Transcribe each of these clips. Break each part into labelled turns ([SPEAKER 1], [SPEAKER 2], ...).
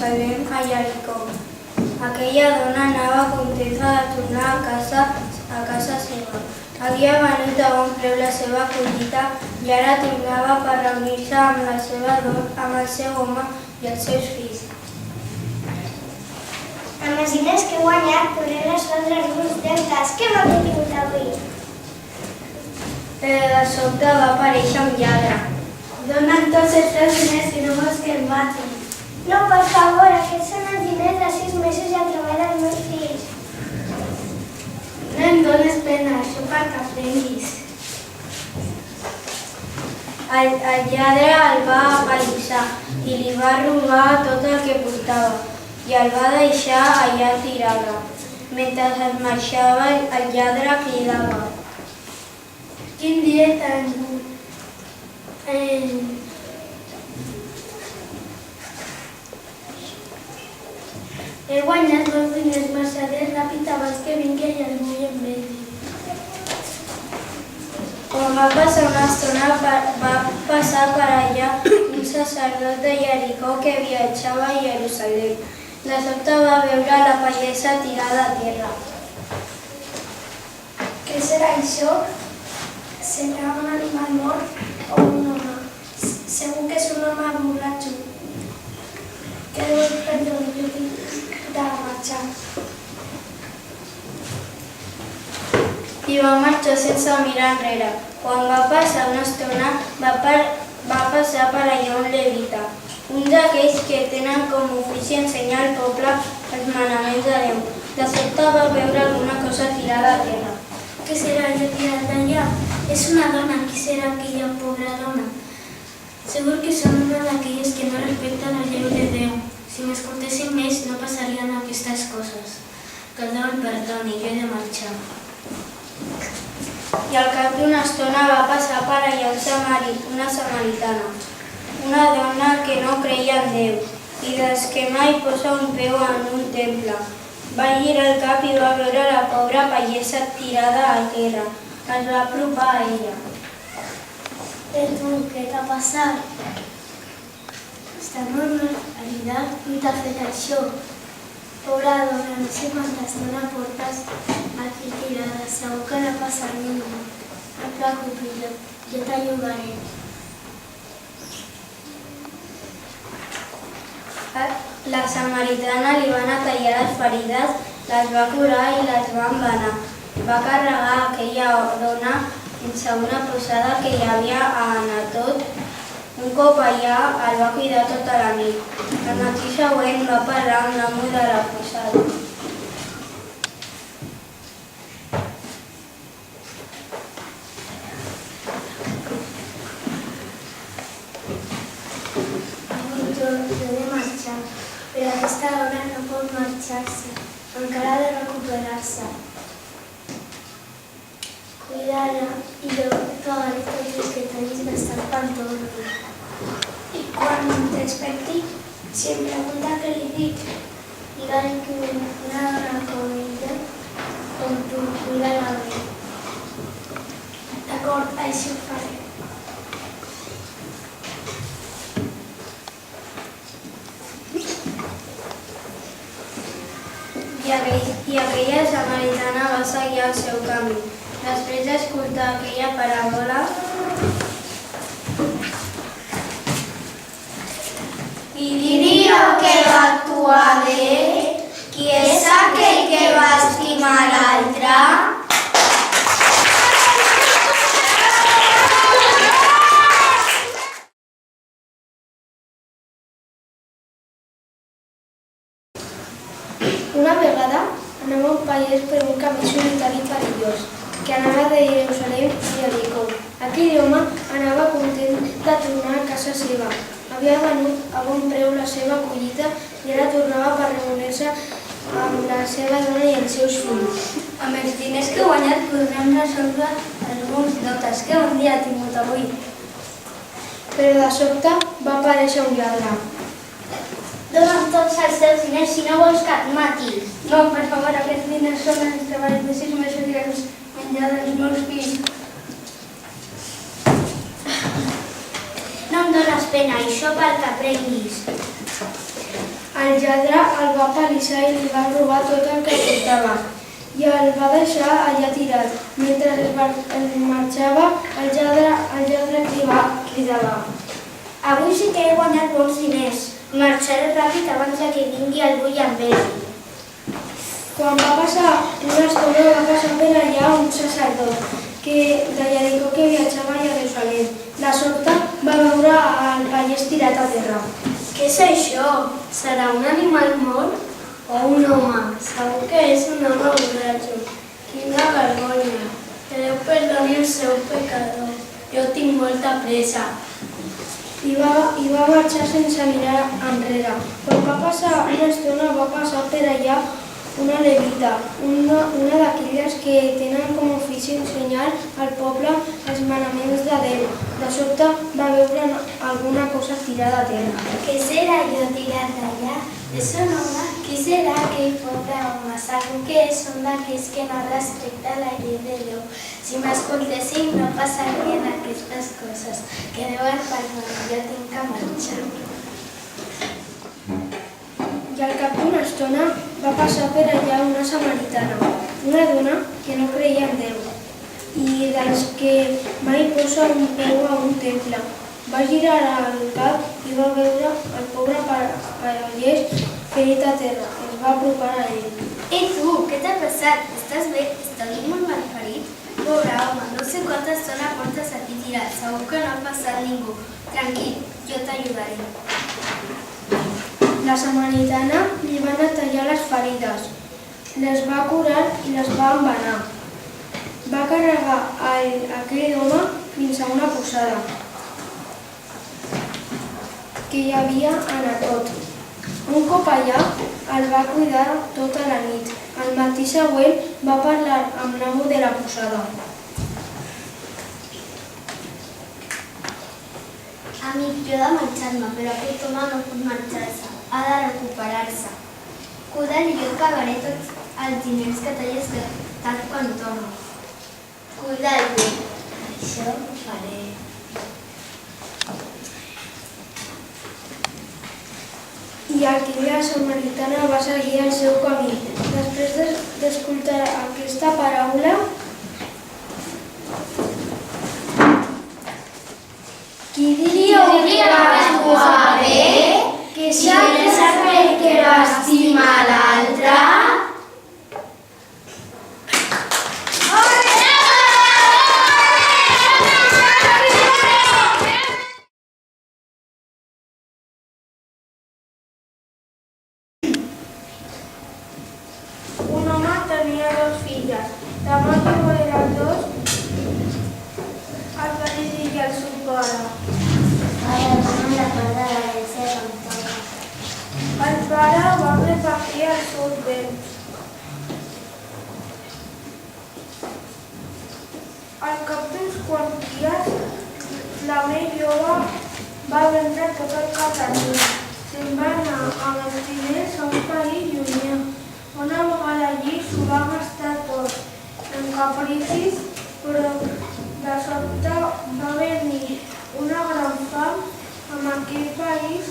[SPEAKER 1] Jerusalem a Jericó. Aquella dona anava contenta de tornar a casa seva. Havia venut a bon preu la seva collita i ara tornava per reunir-se amb la seva dona, amb el seu home i els seus fills.
[SPEAKER 2] Amb els diners que he guanyat podré resoldre alguns deutes. Què m'ha tingut avui?
[SPEAKER 1] Però de sobte va aparèixer un lladre.
[SPEAKER 2] Dona'm tots els teus diners si no vols que em matin. No, per favor, aquests són els diners de 6 mesos de treball dels meus fills.
[SPEAKER 1] No em dones pena, això perquè aprenguis. El lladre el va apallissar i li va robar tot el que portava i el va deixar allà tirada. Mentre es marxava, el lladre cridava.
[SPEAKER 2] Quin dia tan dur. He guanyat molts diners, marxaré ràpid abans que vingui i algú i em vegi.
[SPEAKER 1] Quan va passar una estona, va passar per allà un sacerdot de Jericó que viatjava a Jerusalem. De sobte va veure la pallissa tirada a terra.
[SPEAKER 2] Què serà això? Serà un animal mort o un home? Segur que és un home borratxo. Que deu perdre el lloc de marxar.
[SPEAKER 1] I va marxar sense mirar enrere. Quan va passar una estona, va passar per allà un levita, un d'aquells que tenen com a ofici ensenyar al poble els manaments de Déu. De sobte va veure alguna cosa tirada a terra.
[SPEAKER 2] Què serà allò tirat d'allà? És una dona. Qui serà aquella pobra dona? Segur que són una d'aquelles que no respecten la llei de Déu. Si m'escoltessin més, no passarien aquestes coses. Que el Déu em perdoni, jo he de marxar.
[SPEAKER 1] I al cap d'una estona va passar per allà una samaritana, una dona que no creia en Déu i des que mai posa un peu en un temple. Va girar el cap i va veure la pobra pallissa tirada a terra. Es va apropar a ella.
[SPEAKER 2] Tu, què t'ha passat? Està normalitat, no t'ha fet això. Pobra dona, no sé quanta estona portes aquí tirada, segur que no passa ningú. No et preocupis, jo t'ajungaré.
[SPEAKER 1] La samaritana li va netejar les ferides, les va curar i les va embenar. Va carregar aquella dona sense una posada que hi havia en tot. Un cop allà, el va cuidar tota la nit. El matí següent va parlar amb l'amo de la posada.
[SPEAKER 2] Avui jo he de marxar, però aquesta dona no pot marxar-se. Encara ha de recuperar-se. Cuidar-la i jo pagaré tots els que t'hagis gastat per tot. I quan desperti, si em pregunta què li dic, digue'l que una dona com ella, com tu, cuida-la bé. D'acord, així ho faré.
[SPEAKER 1] I aquella samaritana va seguir el seu camí. Després d'escoltar aquella paràbola,
[SPEAKER 3] I diríeu que va actuar bé? Qui és aquell que va estimar l'altre?
[SPEAKER 2] Una vegada anava un pagès per un camí solitari i perillós, que anava de Jerusalem a Jericó. Aquell home anava content de tornar a casa seva. Havia venut a bon preu la seva collita i ara tornava per reunir-se amb la seva dona i els seus fills.
[SPEAKER 1] amb els diners que he guanyat podrem resoldre alguns deutes que un dia he tingut avui.
[SPEAKER 2] Però de sobte va aparèixer un lladre.
[SPEAKER 3] Dona'm tots els teus diners si no vols que et mati.
[SPEAKER 1] No, per favor, aquests diners són els treballs de 6 mesos i els menjar dels meus fills.
[SPEAKER 3] No em dones pena, això pel que aprenguis.
[SPEAKER 2] El El lladre el va palissar i li va robar tot el que portava i el va deixar allà tirat. Mentre marxava, el lladre cridava.
[SPEAKER 3] Avui sí que he guanyat bons diners. Marxaré ràpid abans que vingui algú i em vegi.
[SPEAKER 2] Quan va passar una estona, va passar per allà un sacerdot de Jericó que viatjava a Jerusalem. De sobte va veure el pagès tirat a terra.
[SPEAKER 1] Què és això? Serà un animal mort o un home? Segur que és un home borratxo. Quina vergonya. Que Déu perdoni el seu pecador. Jo tinc molta pressa.
[SPEAKER 2] I va marxar sense mirar enrere. Quan va passar una estona, va passar per allà una levita, una d'aquelles que tenen com a ofici ensenyar al poble els manaments de Déu. De sobte va veure alguna cosa tirada a terra.
[SPEAKER 3] Què serà allò tirat allà? És un home? Qui serà aquell pobre home? Segur que és un d'aquells que no respecta la llei de Déu. Si m'escoltessin no passarien aquestes coses. Que Déu em perdoni, jo tinc que marxar.
[SPEAKER 2] I al cap d'una estona va passar per allà una samaritana, una dona que no creia en Déu i dels que mai posa un peu a un temple. Va girar el cap i va veure el pobre pagès ferit a terra. Es va apropar a ell.
[SPEAKER 3] Ei tu, què t'ha passat? Estàs bé? Estàs molt malferit? Pobre home, no sé quanta estona portes aquí tirat. Segur que no ha passat ningú. Tranquil, jo t'ajudaré.
[SPEAKER 2] La samaritana li va netejar les ferides, les va curar i les va embenar. Va carregar aquell home fins a una posada que hi havia a Natot. Un cop allà, el va cuidar tota la nit. Al matí següent va parlar amb l'amo de la posada.
[SPEAKER 3] Amic, jo he de marxar-me, però aquest home no pot marxar-se. Ha de recuperar-se. Cuida't i jo et pagaré tots els diners que t'hagis gastat quan torno. Cuida't bé. Això ho faré.
[SPEAKER 2] I aquella samaritana va seguir el seu camí. Després d'escoltar aquesta paraula, qui diria
[SPEAKER 3] que va actuar bé?
[SPEAKER 2] que
[SPEAKER 3] Si no saber que va estimar l'altre?
[SPEAKER 2] un home tenia dos filles. La mare de les dos el va dirigir al seu pare. El pare va repartir els seus béns. Al cap d'uns quants dies, la més jove va vendre tot el que tenia. Se'n va anar amb els diners a un país llunyà. Una vegada allí s'ho va gastar tot en capricis, però de sobte va venir una gran fam en aquell país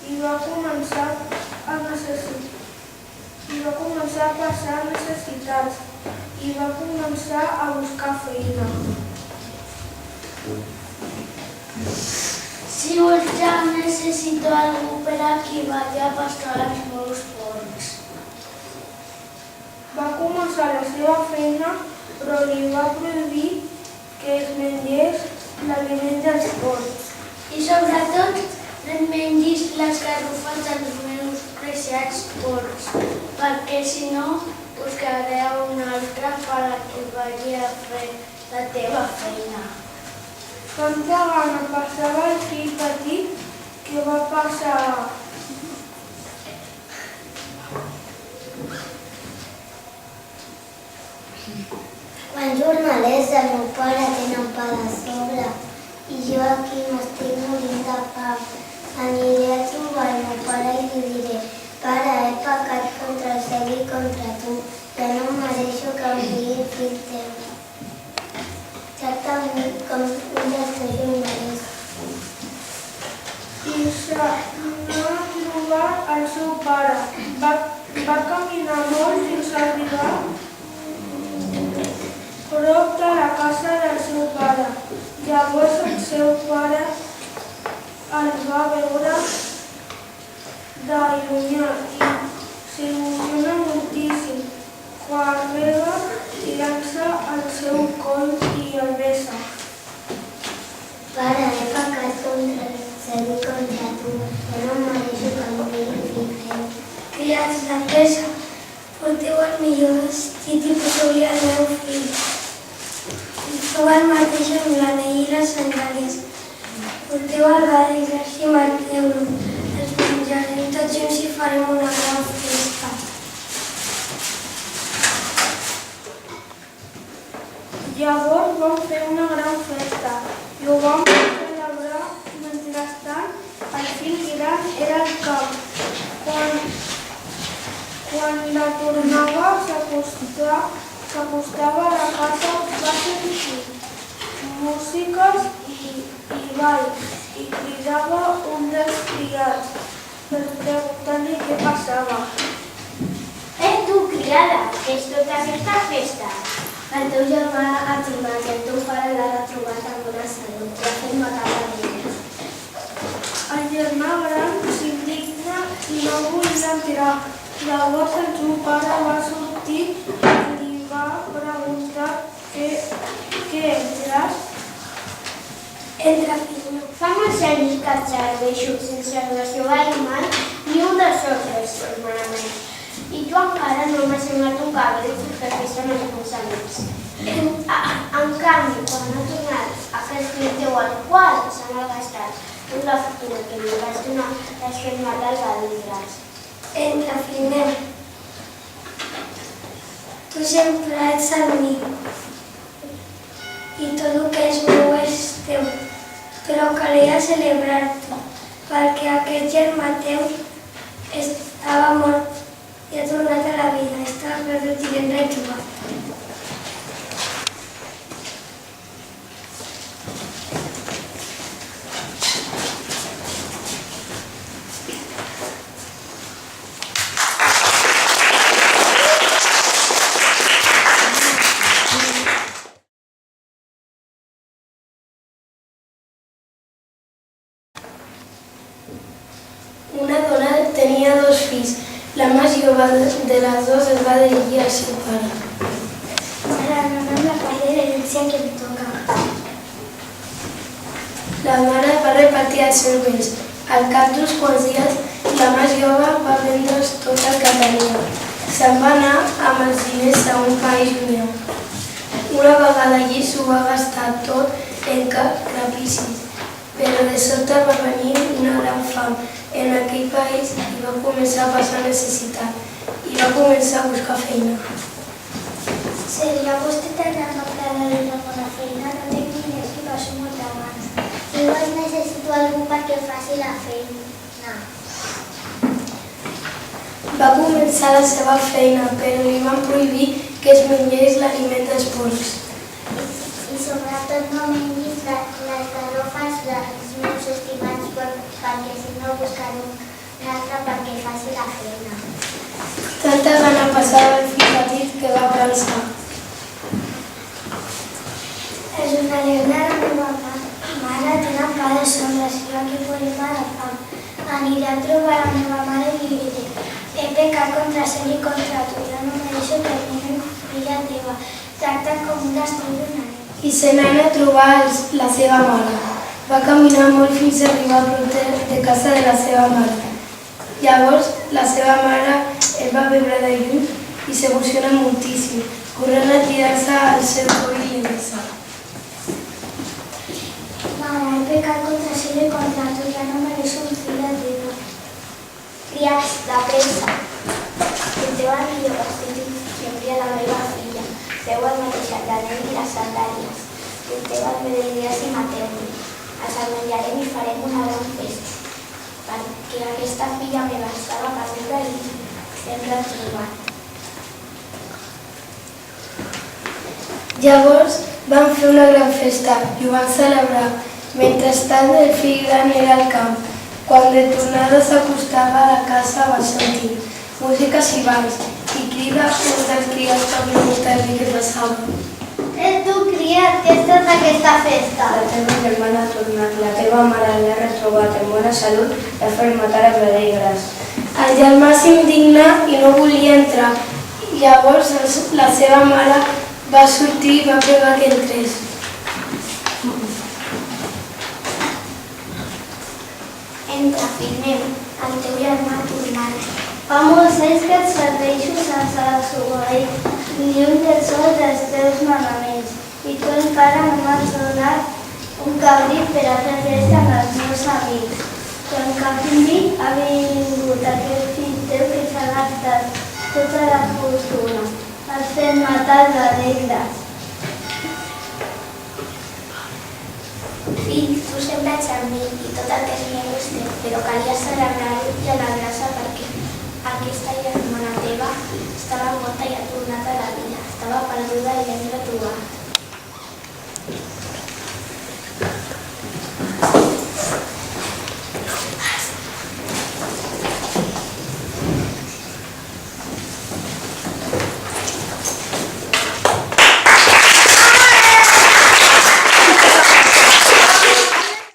[SPEAKER 2] i va començar a passar necessitats i va començar a buscar feina.
[SPEAKER 1] Si vols ja necessito algú per aquí, vaig a pastar els meus porcs.
[SPEAKER 2] Va començar la seva feina, però li va prohibir que es mengés l'aliment dels porcs.
[SPEAKER 1] I sobretot no et mengis les garrofes dels meus preciats porcs, perquè si no buscaré un altre per a que vagi a fer la teva feina.
[SPEAKER 2] Tanta gana passava el fill petit que va passar
[SPEAKER 3] Quants jornalers del meu pare tenen pa de sobre i jo aquí m'estic morint de fam. Aniré a trobar el meu pare i li diré: pare, he pecat contra el cel i contra tu. Ja no mereixo que em digui fill teu. Exactament com un dels teus jornalers.
[SPEAKER 2] i s'anà a trobar pare. Va caminar molt fins a arribar prop de la casa del seu pare. Llavors el seu pare el va veure de lluny i s'il·lusiona moltíssim. Correga i llança al seu coll i el besa.
[SPEAKER 3] Pare, he pecat contra tu. Jo no mereixo que em diguin fill.
[SPEAKER 1] Criats de pressa, porteu el millor vestit i poseu-li el meu fill. I feu el mateix amb l'anell i les sandàlies. Porteu el bada i regimenteu-lo. Els menjarem tots junts i farem una gran festa.
[SPEAKER 2] Llavors vam fer una gran festa i ho vam celebrar. Mentrestant, el fill gran era al camp. Quan la tornava s'acostava a la casa, va sentir músiques i ball i cridava un dels criats per preguntar-li què passava.
[SPEAKER 3] Tu, criada, què és tota aquesta festa?
[SPEAKER 1] El teu germà ha estimat i el teu pare l'ha retrobat amb bona salut. Ja fem matar d'ella.
[SPEAKER 2] El germà gran s'indigna i no volia entrar. Llavors el seu pare va sortir i li va preguntar què entres.
[SPEAKER 1] Entra, fill meu.
[SPEAKER 3] Fa molts anys que et serveixo sense relació animal ni un dels nostres manaments. I tu encara no m'has semblat un cabrit perquè són els meus amics. En canvi, quan ha tornat aquest fill teu al qual s'ha malgastat tota la fortuna que li vas donar, t'has fet matar els altres.
[SPEAKER 1] Entra, fill meu. Tu sempre ets el mi. I tot el que és meu és teu. Però calia celebrar-te, perquè aquest germà teu estava mort i ha tornat a la vida. Estava perdut i l'hem retrobat. Una dona tenia dos fills. La més jove de les dues es va dirigir al seu pare.
[SPEAKER 3] Ara no amb la part de l'herència que em toca.
[SPEAKER 1] La mare va repartir els seus béns. Al cap d'uns quants dies, la més jove va vendre's tot el que tenia. Se'n va anar amb els diners a un país llunyà. Una vegada allí s'ho va gastar tot en capricis, però de sobte va venir una gran fam en aquell país i va començar a passar necessitat i va començar a buscar feina.
[SPEAKER 3] Seria vostè tan amable de donar bona feina, no tinc diners i passo molt abans. Igual necessito algú perquè faci la feina.
[SPEAKER 1] Va començar la seva feina, però li van prohibir que es mengés l'aliment dels porcs.
[SPEAKER 3] I sobretot no mengis les garrofes dels meus estimats perquè si no buscaré un altre perquè faci la feina.
[SPEAKER 1] Tanta gana passava el fill petit que va pensar.
[SPEAKER 3] És una alegria la meva mare, tenen pa de sobre, si no aquí podem a la fam. Aniré a trobar la meva mare i li diré: he pecat contra cel i contra tu, jo no mereixo que vinguin filla teva, tracta't com un estudi una nena.
[SPEAKER 1] I se n'anà a trobar la seva mare. Va caminar molt fins a arribar a prop de casa de la seva mare. Llavors, la seva mare el va veure de lluny i s'emociona moltíssim, corrent a tirar-se al seu coll i besa.
[SPEAKER 3] Mare, he pecat contra cel i contra tu, ja no mereixo un fill teva. Criats de pressa, porteu el millor vestit i envia la meva filla. Feu el mateix amb l'anell i les sandàlies. Porteu els medalles i mateu-lo. Els ametlllarem i farem una gran festa, perquè aquesta filla meva estava perduda i sempre trobat.
[SPEAKER 1] Llavors van fer una gran festa i ho van celebrar. Mentrestant, el fill gran era al camp.
[SPEAKER 2] Quan de tornada s'acostava a la casa va sentir músiques i balls i crida un dels criats per preguntar-li què passava.
[SPEAKER 3] Tu, criat, què és tota aquesta festa?
[SPEAKER 1] La teva germana ha tornat, la teva mare l'ha retrobat en bona salut i ha fet matar els alegres.
[SPEAKER 2] El germà s'indigna i no volia entrar. Llavors la seva mare va sortir i va pregar que entrés.
[SPEAKER 3] Entra, fill meu, el teu germà ha tornat. Fa molts anys que et serveixo sense desobeir ni un del sol dels teus manaments. I tu encara no m'has donat un cabrit per a fer festa amb els meus amics. Però en canvi ha vingut aquest fill teu que s'ha gastat tota la fortuna. Has fet matar els alegres. Fill, tu sempre ets amb mi i tot el que és meu és teu, però calia celebrar-ho i alegrar-se perquè aquesta germana teva estava morta i a tu